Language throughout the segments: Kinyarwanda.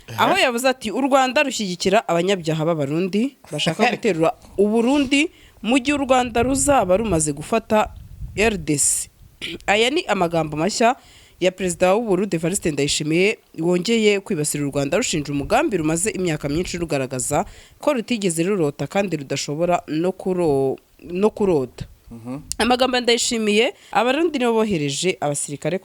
aho yavuze ati u Rwanda rushyigikira abanyabyaha b'abarundi bashaka guterura uburundi mu gihe u Rwanda ruzaba rumaze gufata RDC. Aya ni amagambo mashya ya Perezida w'u Burundi Evariste Ndayishimiye wongeye kwibasira u Rwanda rushinja umugambi rumaze imyaka myinshi rugaragaza ko rutigeze rurota kandi rudashobora no kurota. Amagambo Ndayishimiye abarundi nibo bohereje abasirikare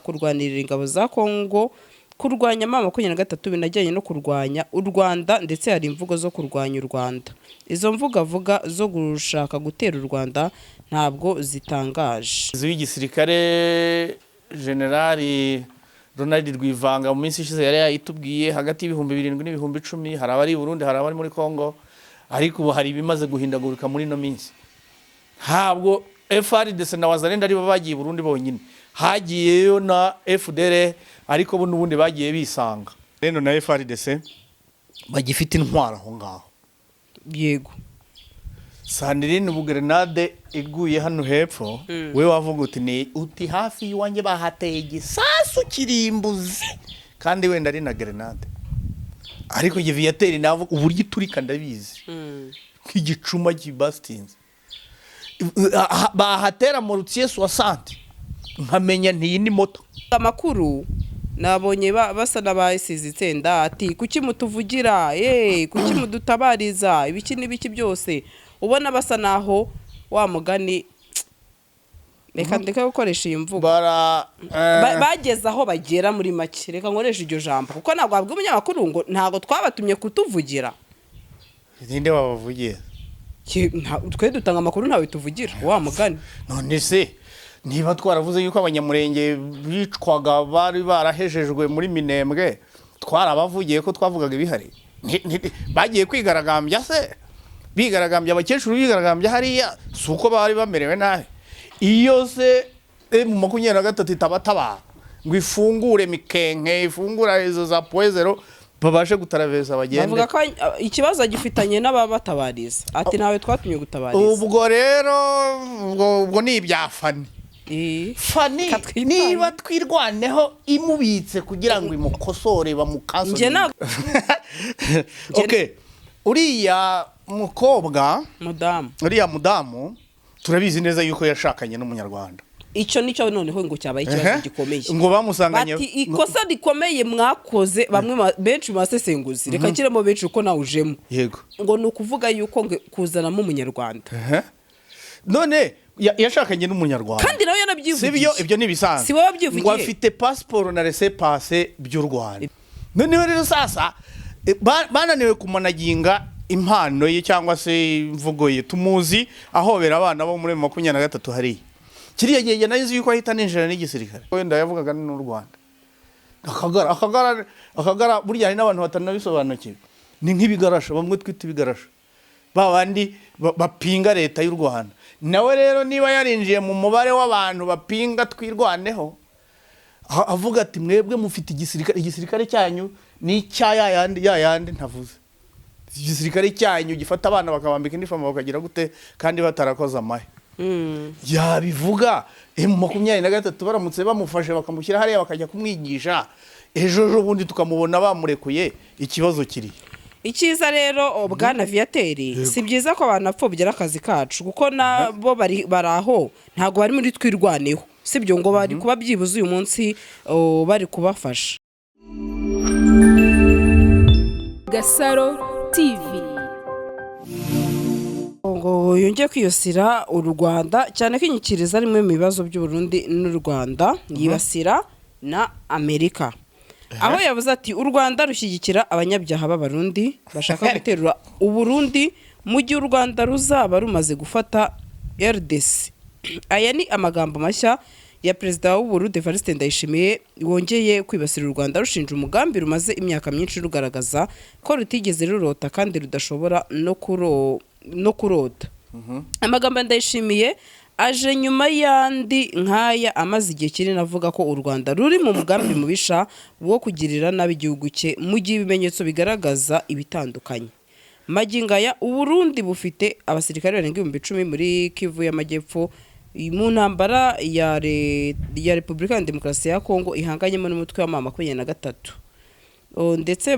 kurwanirira ingabo za Kongo kurwanya M23 binajyanye no kurwanya u Rwanda, ndetse hari imvugo zo kurwanya u Rwanda. Izo mvugo avuga zo gushaka gutera u Rwanda ntabwo zitangaje. Igisirikare Generali Ronald Rwivanga mu minsi ishize yari yayitubwiye hagati y'ibihumbi 7 n'ibihumbi 10 hari abari Burundi hari abari muri Kongo, ariko ubu hari ibimaze guhindagurika muri no minsi. Ntabwo FARDC na Wazalendo ari bagiye Burundi bonyine, hagiyeyo na FDR, ariko bo nubundi bagiye bisanga. Reno na FARDC bagifite intwara aho ngaho. Yego. Sandrine Bugrenade iguye hano hepfo, we wavuga uti hafi y'wanjye bahateye igisasu kirimbuzi kandi wenda ari na grenade, ariko Viateur navuga uburyo iturika ndabizi nk'igicuma kibastinze bahatera mu Rutsiye 60 nkamenya ntiyi ni moto. Amakuru nabonye basa n'abayisize itenda ati kuki mutuvugira kuki mudutabariza ibiki n'ibiki byose, ubona basa naho wa mugani reka gukoresha iyi mvugo bageze aho bagera muri make. Reka nkoresha iryo jambo kuko ntabwo wabwiye umunyamakuru ngo ntabwo twabatumye kutuvugira. Ninde wabavugiye? Twe dutanga amakuru ntawe tuvugira wa mugani. None se niba twaravuze yuko abanyamurenge bicwaga bari barahejejwe muri Minembwe, twarabavugiye ko twavugaga ibihari? Bagiye kwigaragambya se? Bigaragambya abakecuru bigaragambya hariya suko bari bamerewe nabi. Iyo se M23 itabataba ngo ifungure Mikenke, ifungura izo za Poezero babashe gutaraveza bagende. Bavuga ko ikibazo gifitanye n'ababatabariza ati nawe twatumye gutabariza. Ubwo rero ubwo ni ibyafani. Fani niba twirwaneho imubitse kugira ngo imukosore bamukansore. Okay, uriya mukobwa uriya mudamu turabizi neza yuko yashakanye n'umunyarwanda. Icyo nicyo noneho ngo cyabaye ikibazo gikomeye. Ngo bamusanganye bati ikosa rikomeye mwakoze bamwe benshi basesenguzi. Reka kiremo benshi uko nawujemo. Yego. Ngo nukuvuga yuko kuzanamo umunyarwanda. None yashakanye n'umunyarwanda. Kandi nawe yarabyivugiye. Ibyo nibisanzwe. Si wowe wabyivugiye. Ngo afite passport na laissez-passer by'u Rwanda. None rero sasa bananiwe kumanaginga impano ye cyangwa se imvugo ye tumuzi ahobera abana bo muri 23 hari. Kiriya gihe nayizi yuko ahita ninjira n'igisirikare. Wenda yavugaga n'u Rwanda. Akagara burya hari n'abantu batanabisobanukiwe. Ni nk'ibigarasha bamwe twita ibigarasha. Babandi bapinga leta y'u Rwanda. Nawe rero niba yarinjiye mu mubare w'abantu bapinga twirwaneho, avuga ati mwebwe mufite igisirikare cyanyu ni yayandi ntavuze. Igisirikare cyanyu gifata abana bakabambika iniforme bakagira gute kandi batarakoza amahe. Yabivuga M23 baramutse bamufashe bakamushyira hariya bakajya kumwigisha, ejo bundi tukamubona bamurekuye, ikibazo kiri. Ikiza rero Bwana Viateur, si byiza ko abantu apfobya akazi kacu kuko nabo baraho ntago bari muri twirwaneho, sibyo ngo bari kuba byibuze uyu munsi bari kubafasha. Gasaro TV ngo yongeye kwiyosira u Rwanda cyane ko inyikiriza rimwe mu bibazo by'u Burundi n'u Rwanda yibasira na Amerika. Aho yavuze ati u Rwanda rushyigikira abanyabyaha b'abarundi bashaka guterura uburundi mu gihe u Rwanda ruzaba rumaze gufata RDC. Aya ni amagambo mashya ya Perezida w'u Burundi Evariste Ndayishimiye wongeye kwibasira u Rwanda rushinja umugambi rumaze imyaka myinshi rugaragaza ko rutigeze rurota kandi rudashobora no kurota. Amagambo Ndayishimiye aje nyuma yandi nkaya amaze igihe kinini avuga ko u Rwanda ruri mu mugambi mubisha wo kugirira nabi igihugu cye mu gihe ibimenyetso bigaragaza ibitandukanye. Magingaya u Burundi bufite abasirikare barenga 10,000 muri Kivu y'Amajyepfo mu ntambara ya Repubulika ya Demokarasi ya Kongo ihanganyemo n'umutwe wa M23. ndetse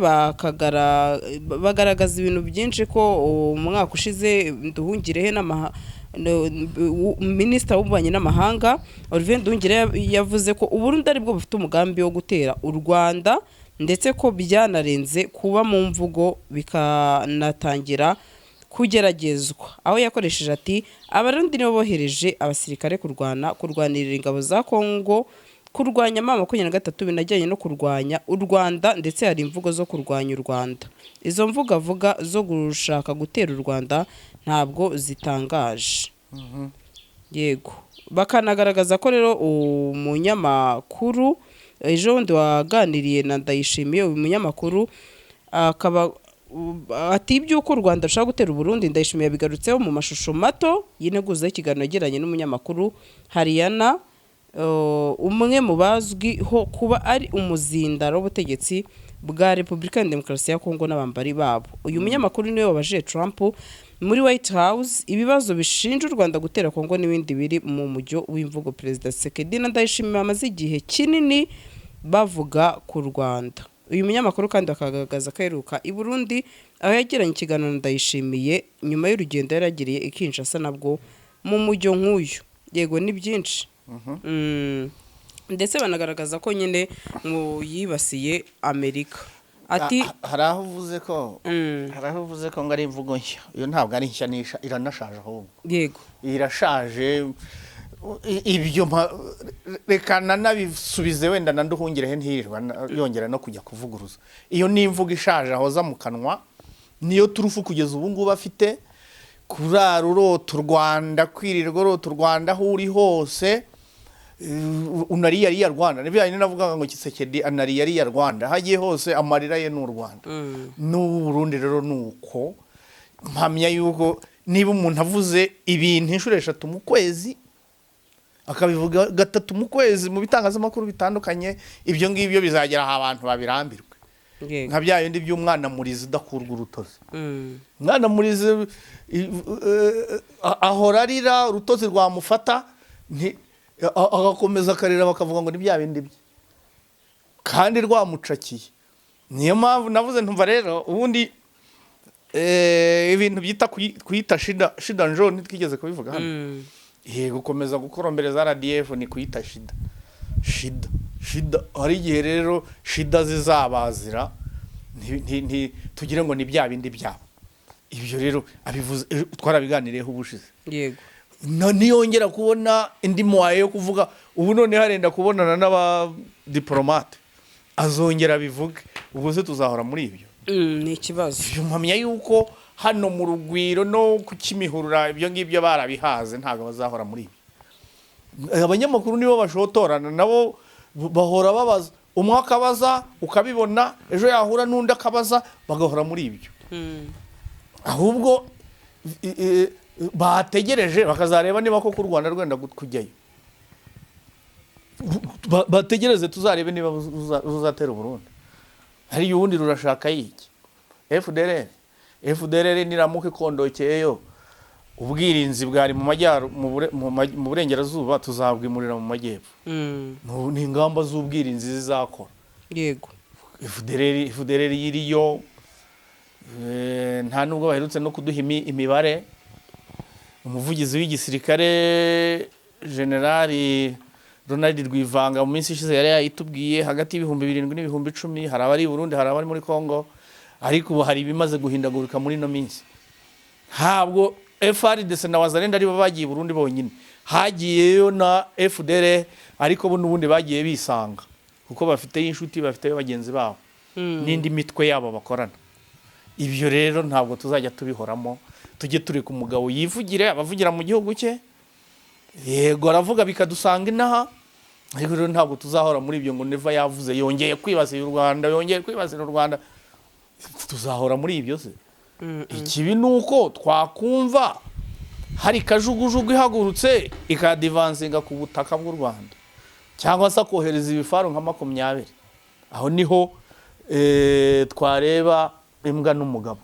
bagaragaza ibintu byinshi ko umwaka ushize Nduhungirehe minisita w'ububanyi n'amahanga Olivier Nduhungirehe yavuze ko Uburundi aribwo bufite umugambi wo gutera u Rwanda ndetse ko byanarenze kuba mu mvugo bikanatangira kugeragezwa, aho yakoresheje ati Abarundi nibo bohereje abasirikare kurwanirira ingabo za Kongo kurwanya M23 binajyanye no kurwanya u Rwanda, ndetse hari imvugo zo kurwanya u Rwanda. Izo mvugo avuga zo gushaka gutera u Rwanda ntabwo zitangaje. Yego, bakanagaragaza ko rero umunyamakuru ejo bundi waganiriye na Ndayishimiye, uyu munyamakuru akaba ati iby'uko u Rwanda rushaka gutera u Burundi Ndayishimiye yabigarutseho mu mashusho mato y'integuza y'ikiganiro yagiranye n'umunyamakuru Hariyana, umwe mu bazwiho kuba ari umuzindaro w'ubutegetsi bwa Repubulika ya Demokarasi ya Kongo n'abambari babo. Uyu munyamakuru niwe wabajije Trump muri White House ibibazo bishinja u Rwanda gutera Kongo n'ibindi biri mu mujyo w'imvugo Perezida Tshisekedi na Ndayishimiye amaze igihe kinini bavuga ku Rwanda. Uyu munyamakuru kandi akagaragaza ko aheruka i Burundi aho yagiranye ikiganiro na Ndayishimiye nyuma y'urugendo yaragiriye i Kinshasa nabwo mu mujyo nk'uyu. Yego, ni byinshi. Ndetse banagaragaza ko nyine yibasiye Amerika. Ati hari aho uvuze ko ngo ari imvugo nshya. Iyo ntabwo ari nshya, iranashaje ahubwo. Yego, irashaje. Ibyo reka nabisubize wenda na Nduhungirehe ntirirwa yongera no kujya kuvuguruza. Iyo ni imvugo ishaje ahoza mu kanwa, niyo turufu kugeza ubu ngubu afite kurara urota u Rwanda, kwirirwa urota u Rwanda aho uri hose. Unariya Rwanda nibyo navuga ngo Tshisekedi anariya Rwanda, hagiye hose amarira ye n'u Rwanda. N'u Burundi rero nuko mpamya yuko niba umuntu avuze ibintu inshuro 3 mu kwezi akabivuga 3 mu kwezi mu bitangazamakuru bitandukanye, ibyo ngibyo bizagera aho abantu babirambirwe. Nka bya yindi by'umwana murizi udakurwa urutozi. Umwana murizi ahora arira, urutozi rwamufata agakomeza akarira bakavuga ngo ni bya bindi bye kandi rwamucakiye. Niyo mpamvu navuze ntumva rero ubundi ibintu byita kuyita shida njo ntitwigeze kubivuga hano. Gukomeza gukorombereza RDF ni kuyita shida hari igihe rero shida zizabazira tugire ngo ni bya bindi byabo. Ibyo rero abivuze twarabiganireho ubushize. Yego, niyongera kubona indi mwaye yo kuvuga ubu none harenda kubonana n'aba diplomate azongera bivuge, ubwo se tuzahora muri ibyo. Ni ikibazo. Ibyo mpamya yuko hano mu Rugwiro no ku Kimihurura ibyo ngibyo barabihaze, ntago bazahora muri ibyo. Abanyamakuru nibo bashotorana, nabo bahora babaza, umwe akabaza ukabibona, ejo yahura n'undi akabaza, bagahora muri ibyo. Ahubwo bategereje bakazareba niba koko u Rwanda rwenda kujyayo. Bategereze tuzarebe niba ruzatera u Burundi. Hari ubundi rurashaka yiki FDLR niramuke kondokeyo ubwirinzi bwari mu majyaro mu burengerazuba tuzabwimurira mu majyepfo. Ni ingamba z'ubwirinzi zizakora. Yego, FDLR yiriyo nta nubwo baherutse no kuduha imibare. Umuvugizi w'igisirikare Generali Ronald Rwivanga mu minsi ishize yari yayitubwiye hagati y'ibihumbi 7 n'ibihumbi 10 hari abari i Burundi, hari abari muri Kongo, ariko ubu hari ibimaze guhindagurika muri no minsi. Ntabwo FARDC na Wazalendo ari bagiye i Burundi bonyine, hagiyeyo na FDLR, ariko bo n'ubundi bagiye bisanga kuko bafite inshuti, bafite bagenzi babo n'indi mitwe yabo bakorana. Ibyo rero ntabwo tuzajya tubihoramo, tujye turi ku mugabo yivugire, abavugira mu gihugu cye. Yego aravuga bikadusanga inaha, ariko rero ntabwo tuzahora muri ibyo ngo neva yavuze yongeye kwibasira u Rwanda, tuzahora muri ibyo se. Ikibi nuko twakumva hari kajugujugu ihagurutse ikadivansinga ku butaka bw'u Rwanda, cyangwa se kohereza ibifaru nka 20. Aho niho twareba imbwa n'umugabo.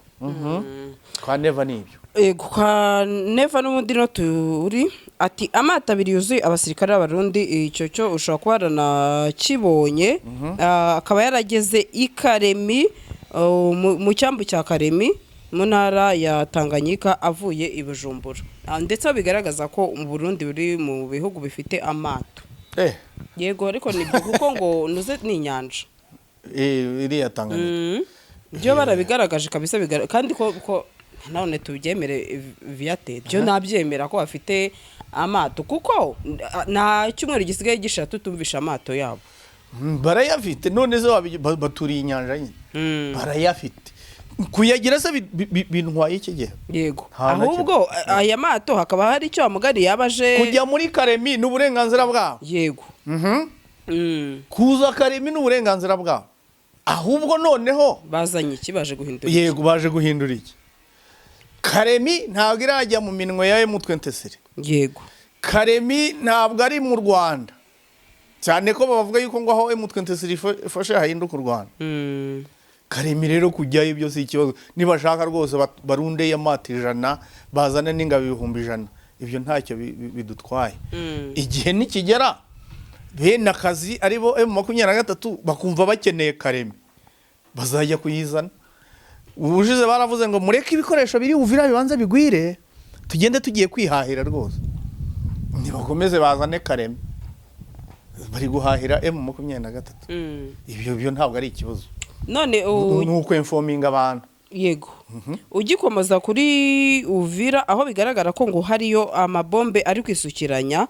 kwa neva nibyo Ego kwa neva n'ubundi no turi ati amato abiri yuzuye abasirikare b'abarundi icyo cyo ushobora kuba waranakibonye akaba yarageze i Karemi mu cyambu cya Karemi mu ntara ya Tanganyika avuye i Bujumbura ndetse bigaragaza ko mu Burundi buri mu bihugu bifite amato yego ariko nibyo kuko ngo nuze ni inyanja iriya Tanganyika byo barabigaragaje kabisa kandi ko none tubyemere Viateur byo nabyemera ko bafite amato kuko nta cyumweru gisigaye gishatu tumvisha amato yabo barayafite none zo baturiye inyanja nyine barayafite kuyagira se bintwaye iki gihe yego ahubwo aya mato hakaba hari icyo amugari yabaje kujya muri Karemi n'uburenganzira bwabo yego kuza Karemi n'uburenganzira bwabo ahubwo noneho bazanye ikibaje guhindura yego baje guhindura iki Karemi ntabwo irajya mu minwe ya M23 yego Karemi ntabwo ari mu Rwanda cyane ko bavuga yuko ngo aho M23 ifashe hahinduka u Rwanda Karemi rero kujyayo ibyo si ikibazo nibashaka rwose barunde y'amata 100 bazana n'ingabo 100 ibyo ntacyo bidutwaye igihe nikigera bene akazi aribo M23 bakumva bakeneye Karemi bazajya kuyizana ubushize baravuze ngo mureke ibikoresho biri Uvira bibanza bigwire tugende tugiye kwihahira rwose nibakomeze bazane Karemi bari guhahira M23 ibyo ntabwo ari ikibazo none nuko informinga abantu yego ugikomeza kuri Uvira aho bigaragara ko ngo hariyo amabombe ari kwisukiranya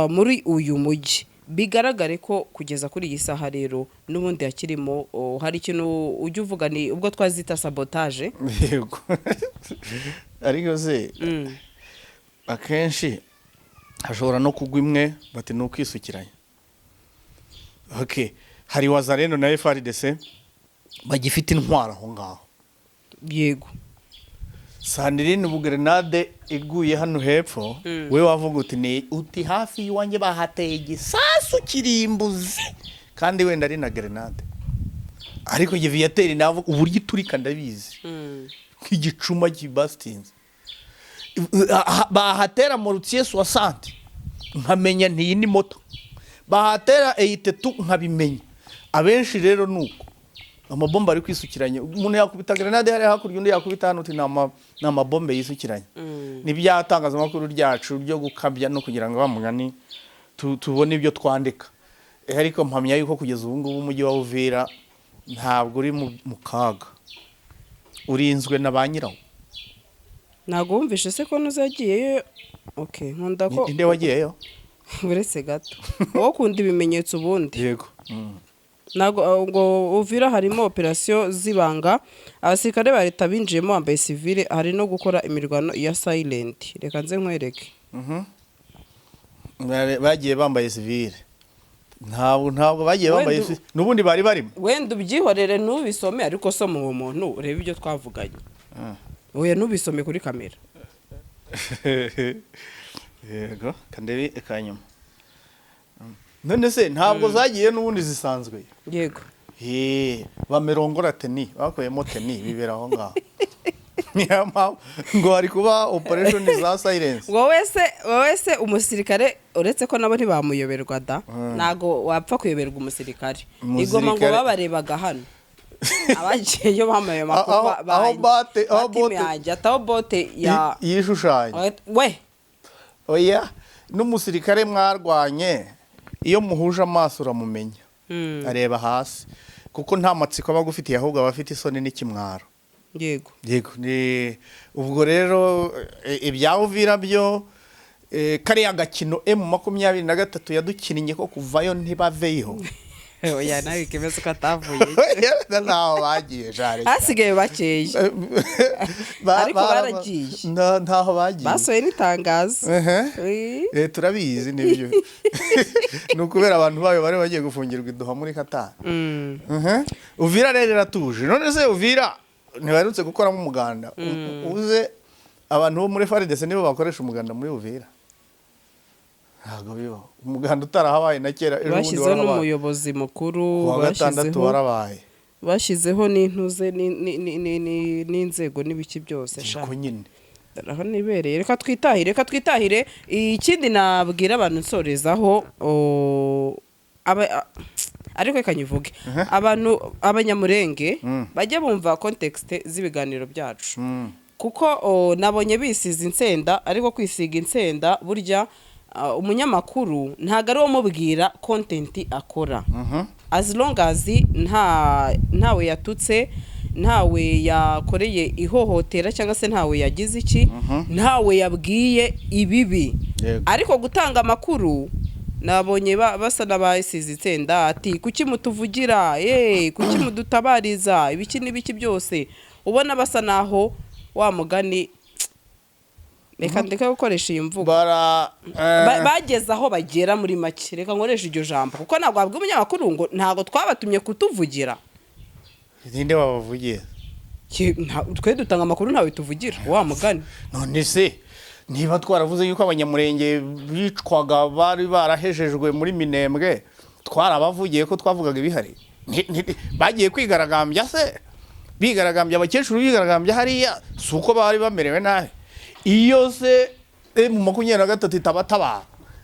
muri uyu mujyi bigaragare ko kugeza kuri iyi saha rero n'ubundi yakirimo hari ikintu ujye uvuga ni ubwo twazita sabotage yego ariko se akenshi hashobora no kugwa imwe bati ni ukwisukiranya hari Wazalendo na FARDC bagifite intwara aho ngaho yego Sandrine Bugrenade iguye hano hepfo we wavuga uti hafi iwanjye bahateye igisasu kirimbuzi kandi wenda ari na grenade ariko Viateur navuga uburyo iturika ndabizi nk'igicuma kibastinze bahatera mu Rutier 60 nkamenya ntiyi ni moto bahatera 82 nkabimenya abenshi rero nuko amabomba ari kwisukiranya umuntu yakubita grenade hari hakurya undi yakubita hano uti na mabombe yisukiranya nibyatangaza makuru ryacu ryo gukabya no kugira ngo bamugani tubone ibyo twandika ariko mpamya yuko kugeza ubu ngubu umujyi wa Uvira ntabwo uri mu kaga urinzwe na banyirawo ntago wumvishe se ko nuzagiyeyo nkunda ko inde wagiyeyo buretse gato wowe ukunda ibimenyetso ubundi yego nago ngo Uvira harimo operation zibanga abasirikare ba leta binjiyemo bambaye civile hari no gukora imirwano ya silent reka nze nkwereke bagiye bambaye civile ntabwo bagiye bambaye nubundi bari barimo wenda ubyihorere ntubisome ariko soma uwo muntu urebe ibyo twavuganye oya ntubisome kuri kamera yego kandebe ekanyuma none se ntabwo zagiye n'ubundi zisanzwe yego bamerongora teni bakoyemo teni bibera aho ngaho ngo hari kuba operation za silence wowe se umusirikare uretse ko nabo ntibamuyoberwa da ntago wapfa kuyoberwa umusirikare igoma ngo babarebaga hano abagiyeyo bamaye amakuba aho bote yishushanya we oya n'umusirikare mwarwanye iyo muhuje amaso uramumenya areba hasi kuko nta matsiko aba agufitiye ahubwo aba afite isoni n'ikimwaro yego ubwo rero ibya Uvira byo kariya gakino M23 yadukinnye ko kuvayo ntibaveyo oya nawe ikemeze ko atavuye naho bagiye jare hasigaye bakeye ariko baragiye ntaho bagiye basoye n'itangazo turabizi nibyo nukubera abantu bayo bari bagiye gufungirwa iduha muri Qatar Uvira rero iratuje none se Uvira ntibarutse gukoramo umuganda uze abantu bo muri FARDC nibo bakoresha umuganda muri Uvira ntabwo bibaho umuganda utarahabaye na kera bashyizeho n'umuyobozi mukuru wa gatandatu warabaye bashyizeho n'intuze n'inzego n'ibiki byose ko nyine aho nibereye reka twitahire ikindi nabwira abantu nsorezaho ariko reka nyivuge abantu abanyamurenge bajya bumva context z'ibiganiro byacu kuko nabonye bisize insenda ariko kwisiga insenda burya umunyamakuru ntago ari umubwira content akora as long as ntawe yatutse ntawe yakoreye ihohotera cyangwa se ntawe yagize iki ntawe yabwiye ibibi ariko gutanga amakuru nabonye basa n'abasize insenda ati kuki mutuvugira kuki mudutabariza ibiki n'ibiki byose ubona basa naho wa mugani reka gukoresha iyi mvugo bageze aho bagera muri make reka nkoresha iryo jambo kuko ntabwo wabwira umunyamakuru ngo ntabwo twabatumye kutuvugira ninde wabavugiye twe dutanga amakuru ntawe tuvugira wa mugani none se niba twaravuze yuko abanyamurenge bicwaga bari barahejejwe muri Minembwe twarabavugiye ko twavugaga ibihari bagiye kwigaragambya se bigaragambya abakecuru bigaragambya hariya si uko bari bamerewe nabi iyo se M23 itabatabara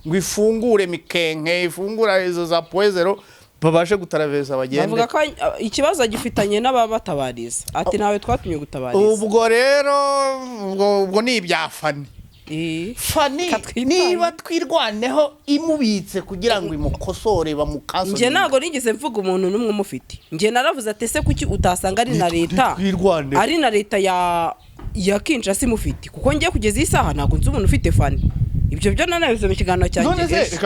ngo ifungure mikenke ifungura izo za poezero babashe gutaraveza bagende bavuga ko ikibazo gifitanye n'ababatabariza ati nawe twatumye gutabariza ubwo rero ubwo ni ibyafani Fani niba twirwaneho imubitse kugira ngo imukosore bamukasore nje nago nigeze mvuga umuntu numwe umufite nje naravuze ati se kuki utasanga ari na leta ya Kinshasa imufite kuko ngiye kugeza isaha nago nzi umuntu ufite Fani ibyo byo nanabize mu kiganiro cyanjye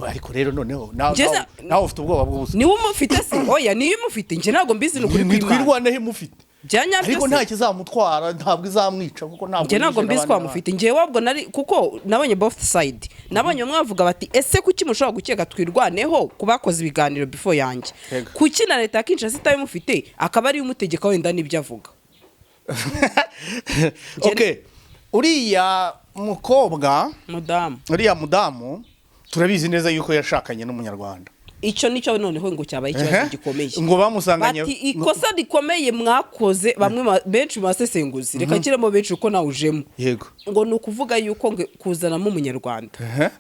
ariko rero noneho nawe ufite ubwoba bw'ubusa ni umufite se oya niyo umufite nje nago mbizi n'ukuri twirwaneho imufite ariko nta byose kizamutwara ntabwo izamwica kuko ntabwo mbizi kwa mufite ngiye wabwo nari kuko nabonye both side nabonye umwe bavuga bati ese kuki mushobora gukeka twirwaneho kubakoze ibiganiro before yanjye kuki na leta ya Kinshasa itayimufite akaba ari umutegeka wenda nibyo avuga okay uriya mukobwa mudamu turabizi neza yuko yashakanye n'umunyarwanda icyo nicyo noneho ngo cyabaye ikibazo gikomeye ngo bamusanganye bati ikosa rikomeye mwakoze bamwe benshi basesenguzi reka kiremo benshi uko nawe ujemo yego ngo nukuvuga yuko kuzanamo umunyarwanda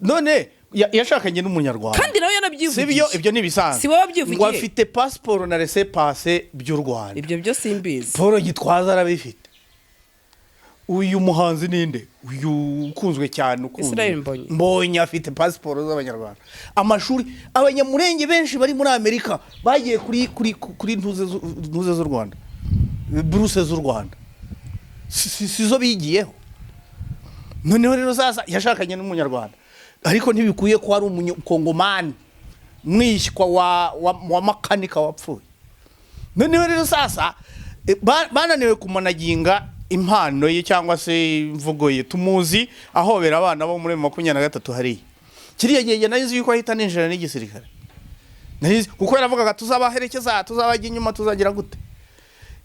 none yashakanye n'umunyarwanda kandi nawe yanabyivugiye ibyo nibisanzwe si wowe wabyivugiye ngo afite passport na laissez-passer by'u Rwanda ibyo byo simbizi Paul Gitwaza arabifite uyu muhanzi ninde uyu ukunzwe cyane Israel Mbonyi afite passport z'abanyarwanda amashuri abanyamurenge benshi bari muri Amerika bagiye kuri ntuze z'u Rwanda Bruce z'u Rwanda sizo bigiyeho noneho rero sasa yashakanye n'umunyarwanda ariko ntibikuye ko ari umunyakongomani mwishywa wa makanika wapfuye noneho rero sasa bananiwe kumanaginga impano ye cyangwa se imvugo ye tumuzi ahobera abana bo muri 23 hariya kiriya gihe nayizi yuko ahita ninjira n'igisirikare nayizi kuko yaravugaga tuzabaherekeza tuzabajya inyuma tuzagira gute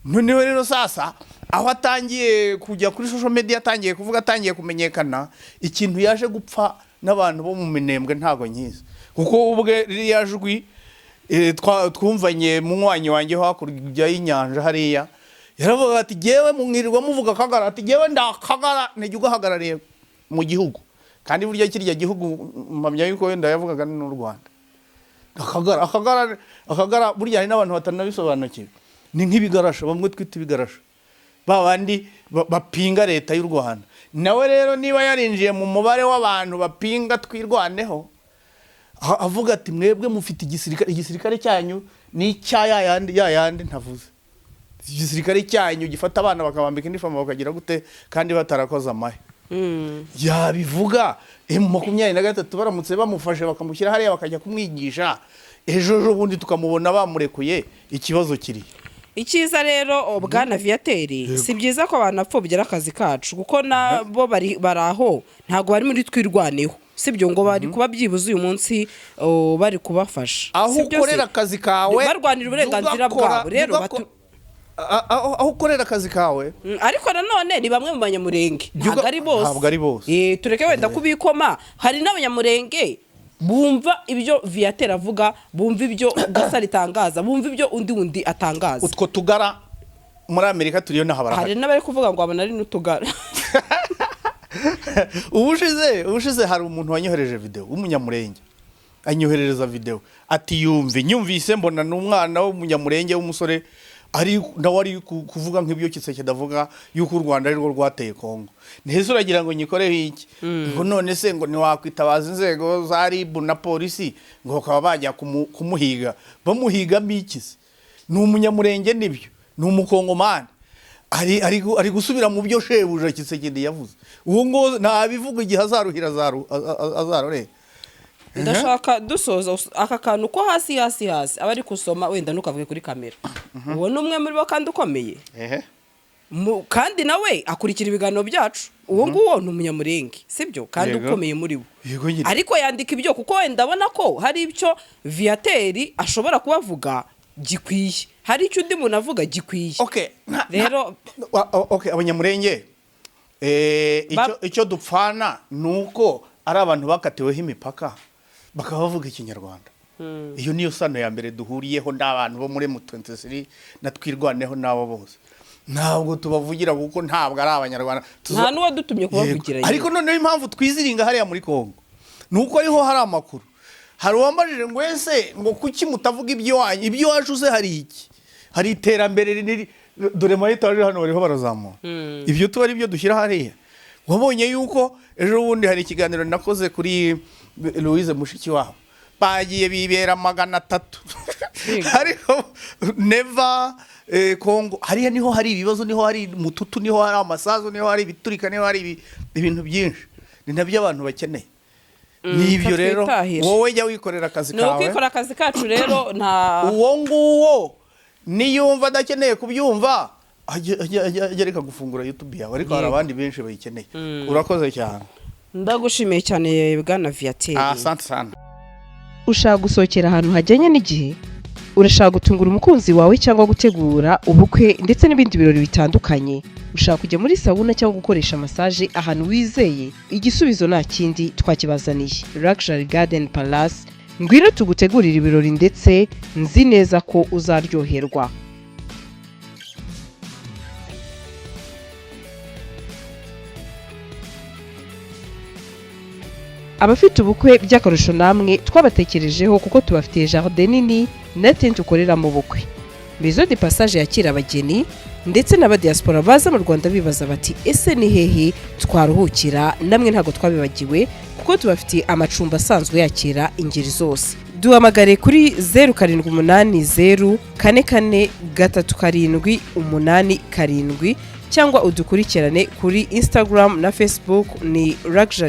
noneho rero sasa aho atangiye kujya kuri social media atangiye kuvuga atangiye kumenyekana ikintu yaje gupfa n'abantu bo mu Minembwe ntago nyiza kuko ubwe ririya jwi twumvanye mu mwanya wanjye hakurya y'inyanja hariya yaravuga ati jewe mumwirirwa muvuga kagara ati jewe ndakagara nejye ugahagarariye mu gihugu kandi burya kirya gihugu mpamya yuko wenda yavugaga n'u Rwanda akagara burya hari n'abantu batanabisobanukiwe ni nk'ibigarasha bamwe twita ibigarasha babandi bapinga leta y'u Rwanda nawe rero niba yarinjiye mu mubare w'abantu bapinga twirwaneho avuga ati mwebwe mufite igisirikare cyanyu ni yayandi ntavuze igisirikare cyanyu gifata abana bakabambika inifomo bakagira gute kandi batarakoza amahe yabivuga M23 baramutse bamufashe bakamushyira hariya bakajya kumwigisha ejo bundi tukamubona bamurekuye ikibazo kiri icyiza rero bwana Viateri si byiza ko abantu apfobya akazi kacu kuko nabo baraho ntago bari muri twirwaneho sibyo ngo bari kuba byibuze uyu munsi bari kubafasha aho ukorera akazi kawe barwanira uburenganzira bwabo rero aho ukorera akazi kawe ariko nanone ni bamwe mu banyamurenge ntabwo ari bose tureke wenda kubikoma hari n'abanyamurenge bumva ibyo Viateur avuga, bumva ibyo Gasaro itangaza, bumva ibyo undi atangaza. utwo tugara muri Amerika turiyo naho barahari. Hari n'abari kuvuga ngo abana ari n'utugara. ubushize hari umuntu wanyohereje video w'umunyamurenge, anyoherereza video ati nyumvise mbona n'umwana w'umunyamurenge w'umusore nawe ari kuvuga nk'ibyo Kiseke davuga yuko u Rwanda ari rwo rwateye Kongo. Ntese uragira ngo nyikoreho iki? Ngo none se ngo ntiwakwitabaza inzego za RIB na polisi ngo bakaba bajya kumuhiga, bamuhigamo iki se? Ni umunyamurenge nibyo, ni umukongomani, ari gusubira mu byo shebuja Kiseke yavuze. Uwo ngo ntabivuga igihe azaruhira azarore. Ndashaka dusoza aka kantu ko hasi abari kusoma wenda nukavuge kuri kamera. Uwo numwe muri bo kandi ukomeye. Kandi nawe akurikira ibiganiro byacu. Uwo nguwo ni umunyamurenge, sibyo? Kandi ukomeye muri bo. Ariko yandika ibyo kuko wenda abona ko hari ibyo Viateur ashobora kubavuga gikwiye. Hari icyo undi muntu avuga gikwiye. Rero abanyamurenge icyo dupfana nuko ari abantu bakatiweho imipaka bakaba bavuga ikinyarwanda. Iyo niyo sano ya mbere duhuriyeho n'abantu bo muri M23 na twirwaneho nabo bose. Ntabwo tubavugira kuko ntabwo ari abanyarwanda. Nta nuwo dutumye kubavugira. Ariko none impamvu twiziringa hariya muri Kongo nuko ariho hari amakuru. Hari uwambajije ngo ese ngo kuki mutavuga ibyo wanyu, ibyo wacuze hari iki? Hari iterambere dore mayitaje hano bariho barazamura. Ibyo tuba ari byo dushyira hariya. Wabonye yuko ejo bundi hari ikiganiro nakoze kuri Louise Mushikiwabo, bagiye bibera 300. Ariko never Kongo hariya niho hari ibibazo, niho hari mututu, niho hari amasazo, niho hari biturika, niho hari ibintu byinshi. Ni nabyo abantu bakeneye. Nibyo rero wowe jya wikorera akazi kawe. No kwikora akazi kacu rero nta uwo nguwo niyumva adakeneye kubyumva ajya reka gufungura YouTube yawe, ariko hari abandi benshi bayikeneye. Urakoze cyane. Ndagushimiye cyane Bwana Viateur. Asante sana. Ushaka gusohokera ahantu hajyanye n'igihe, urashaka gutungura umukunzi wawe cyangwa gutegura ubukwe ndetse n'ibindi birori bitandukanye, ushaka kujya muri sauna cyangwa gukoresha massage ahantu wizeye, igisubizo nta kindi twakibazaniye. Luxury Garden Palace, ngwino tugutegurira ibirori ndetse nzi neza ko uzaryoherwa. Abafite ubukwe by'akarusho namwe twabatekerejeho kuko tubafitiye jardin nini na tent ukorera mu bukwe. Maison de Passage yakira abageni ndetse n'aba diaspora baza mu Rwanda bibaza bati ese ni hehe twaruhukira, namwe ntago twabibagiwe kuko tubafitiye amacumbi asanzwe yakira ingeri zose. Duhamagare kuri 0780443787 cyangwa udukurikirane kuri Instagram na Facebook ni Luxury